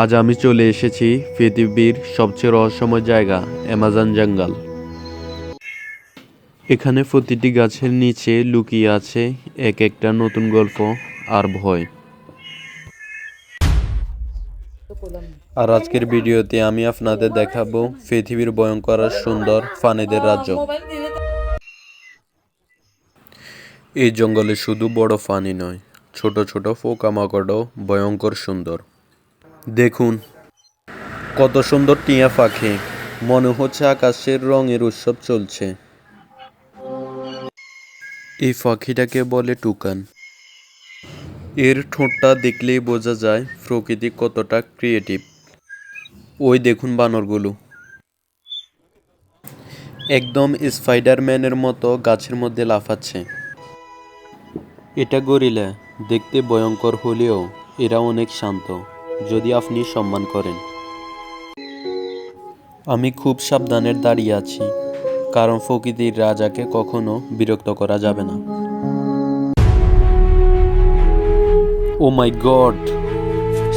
আজ আমি চলে এসেছি পৃথিবীর সবচেয়ে রহস্যময় জায়গা অ্যামাজন জঙ্গল। এখানে প্রতিটি গাছের নিচে লুকিয়ে আছে এক একটা নতুন গল্প আর ভয়। আর আজকের ভিডিওতে আমি আপনাদের দেখাবো পৃথিবীর ভয়ঙ্কর আর সুন্দর প্রাণীদের রাজ্য। এই জঙ্গলে শুধু বড় প্রাণী নয়, ছোট ছোট পোকামাকড়ও ভয়ঙ্কর সুন্দর। দেখুন কত সুন্দর টিয়া পাখি, মনে হচ্ছে আকাশের রঙের উৎসব চলছে। এই পাখিটাকে বলে টুকান। এর ঠোঁটটা দেখলেই বোঝা যায় প্রকৃতি কতটা ক্রিয়েটিভ। ওই দেখুন বানরগুলো একদম স্পাইডারম্যানের মতো গাছের মধ্যে লাফাচ্ছে। এটা গরিলা, দেখতে ভয়ঙ্কর হলেও এরা অনেক শান্ত যদি আপনি সম্মান করেন। আমি খুব সাবধানে দাঁড়িয়ে আছি, কারণ প্রকৃতির রাজাকে কখনো বিরক্ত করা যাবে না। ও মাই গড,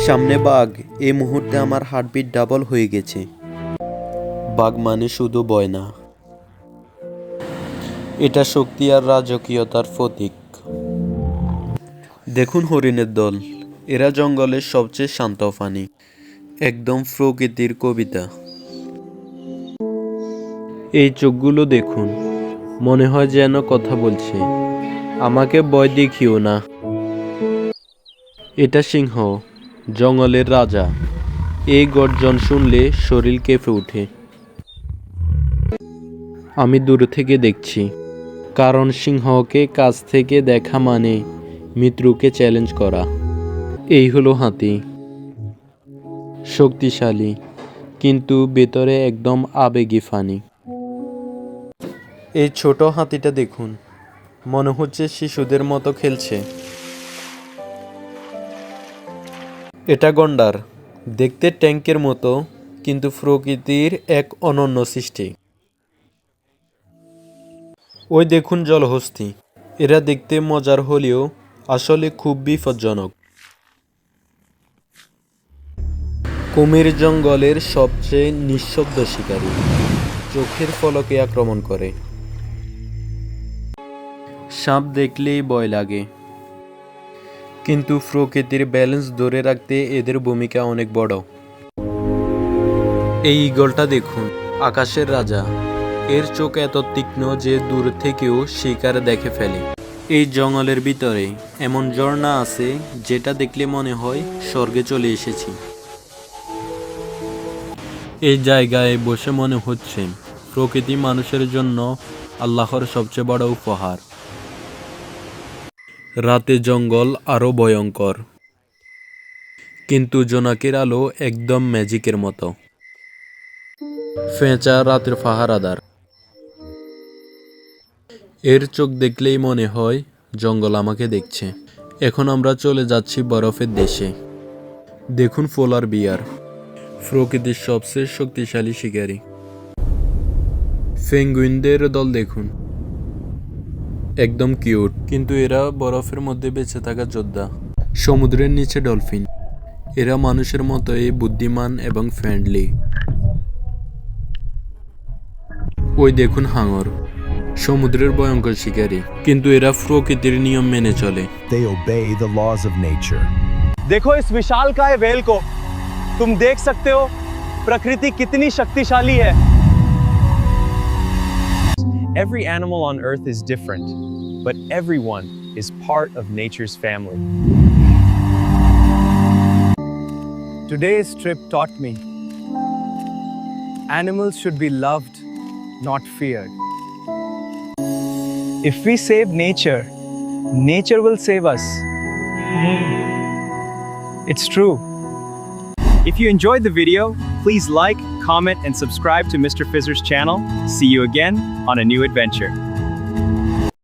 সামনে বাঘ! এই মুহূর্তে আমার হার্টবিট ডাবল হয়ে গেছে। বাঘ মানে শুধু ভয় না, এটা শক্তি আর রাজকীয়তার প্রতীক। দেখুন হরিণের দল, এরা জঙ্গলের সবচেয়ে শান্ত প্রাণী, একদম প্রকৃতির কবিতা। এই চোখগুলো দেখুন, মনে হয় যেন কথা বলছে, আমাকে ভয় দেখিও না। এটা সিংহ, জঙ্গলের রাজা। এই গর্জন শুনলে শরীর কেঁপে ওঠে। আমি দূর থেকে দেখছি, কারণ সিংহকে কাছ থেকে দেখা মানে মৃত্যুকে চ্যালেঞ্জ করা। এই হলো হাতি, শক্তিশালী কিন্তু ভেতরে একদম আবেগী ফানি। এই ছোট হাতিটা দেখুন, মনে হচ্ছে শিশুদের মতো খেলছে। এটা গন্ডার, দেখতে ট্যাঙ্কের মতো কিন্তু প্রকৃতির এক অনন্য সৃষ্টি। ওই দেখুন জলহস্তী, এরা দেখতে মজার হলেও আসলে খুব বিপজ্জনক। কুমির জঙ্গলের সবচেয়ে নিঃশব্দ শিকারী, চোখের পলকে আক্রমণ করে। সাপ দেখলেই ভয় লাগে, কিন্তু প্রকৃতির ব্যালেন্স ধরে রাখতে এদের ভূমিকা অনেক বড়। এই ঈগলটা দেখুন, আকাশের রাজা। এর চোখ এত তীক্ষ্ণ যে দূর থেকেও শিকার দেখে ফেলে। এই জঙ্গলের ভিতরে এমন ঝর্ণা আছে যেটা দেখলে মনে হয় স্বর্গে চলে এসেছি। এই জায়গায় বসে মনে হচ্ছে প্রকৃতি মানুষের জন্য আল্লাহর সবচেয়ে বড় উপহার। রাতে জঙ্গল আরো ভয়ঙ্কর, কিন্তু জোনাকির আলো একদম ম্যাজিকের মতো। পেঁচা রাতের পাহারাদার, এর চোখ দেখলেই মনে হয় জঙ্গল আমাকে দেখছে। এখন আমরা চলে যাচ্ছি বরফের দেশে। দেখুন পোলার বিয়ার, প্রকৃতির সবচেয়ে শক্তিশালী শিকারী। পেঙ্গুইনদের দল দেখুন, একদম কিউট, কিন্তু এরা বরফের মধ্যে বেঁচে থাকা যোদ্ধা। সমুদ্রের নিচে ডলফিন, এরা মানুষের মতোই বুদ্ধিমান এবং ফ্রেন্ডলি। ওই দেখুন হাঙর, সমুদ্রের ভয়ঙ্কর শিকারী, কিন্তু এরা প্রকৃতির নিয়ম মেনে চলে। They obey the laws of nature. देखो इस विशालकाय व्हेल को, तुम देख सकते हो प्रकृति कितनी शक्तिशाली है। Every animal on earth is different, but everyone is part of nature's family. Today's trip taught me animals should be loved, not feared. If we save nature, nature will save us. It's true. If you enjoyed the video, please like, comment, and subscribe to Mr. Fizzer's channel. See you again on a new adventure.